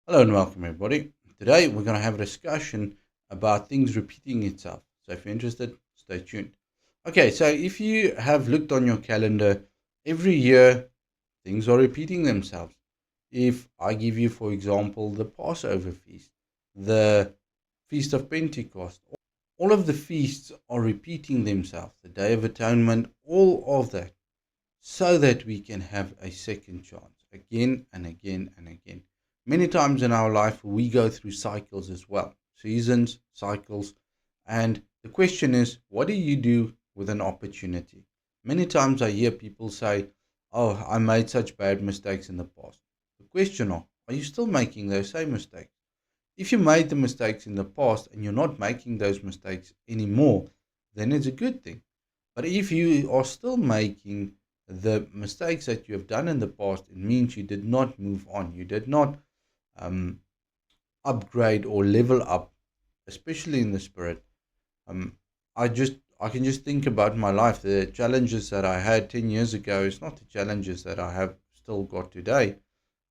Hello and welcome everybody. Today we're going to have a discussion about things repeating itself. So if you're interested, stay tuned. Okay, so if you have looked on your calendar, every year things are repeating themselves. If I give you, for example, the Passover feast, the Feast of Pentecost, all of the feasts are repeating themselves. The Day of Atonement, all of that, so that we can have a second chance again and again and again. Many times in our life, we go through cycles as well, seasons, cycles. And the question is, what do you do with an opportunity? Many times I hear people say, "Oh, I made such bad mistakes in the past." The question is, are you still making those same mistakes? If you made the mistakes in the past and you're not making those mistakes anymore, then it's a good thing. But if you are still making the mistakes that you have done in the past, it means you did not move on. You did not um, upgrade or level up, especially in the spirit. Um, I can just think about my life. The challenges that I had 10 years ago is not the challenges that I have still got today.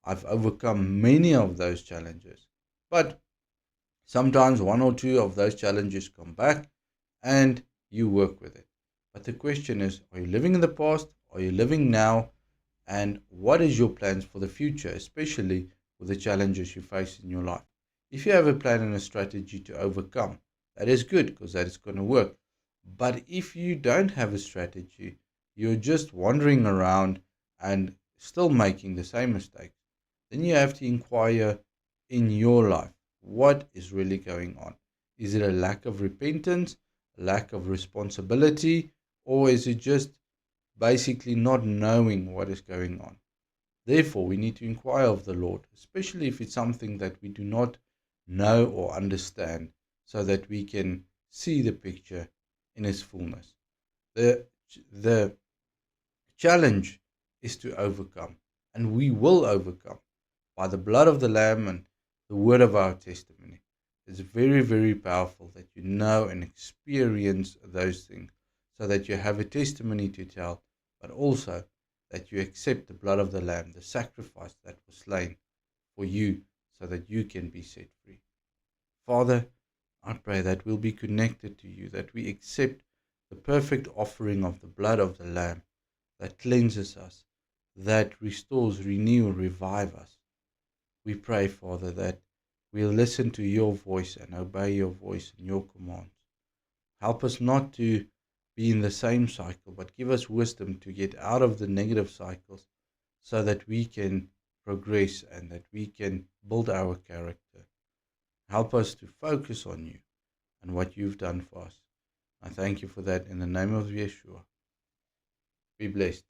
I've overcome many of those challenges. But sometimes one or two of those challenges come back and you work with it. But the question is, are you living in the past? Are you living now? And what is your plans for the future, especially with the challenges you face in your life? If you have a plan and a strategy to overcome, that is good because that is going to work. But if you don't have a strategy, you're just wandering around and still making the same mistakes, then you have to inquire in your life what is really going on. Is it a lack of repentance, a lack of responsibility, or is it just basically not knowing what is going on? Therefore, we need to inquire of the Lord, especially if it's something that we do not know or understand, so that we can see the picture in its fullness. The challenge is to overcome, and we will overcome by the blood of the Lamb and the word of our testimony. It's very, very powerful that you know and experience those things so that you have a testimony to tell, but also that you accept the blood of the Lamb, the sacrifice that was slain for you so that you can be set free. Father, I pray that we'll be connected to you, that we accept the perfect offering of the blood of the Lamb that cleanses us, that restores, renew, revive us. We pray, Father, that we'll listen to your voice and obey your voice and your commands. Help us not to be in the same cycle, but give us wisdom to get out of the negative cycles so that we can progress and that we can build our character. Help us to focus on you and what you've done for us. I thank you for that in the name of Yeshua. Be blessed.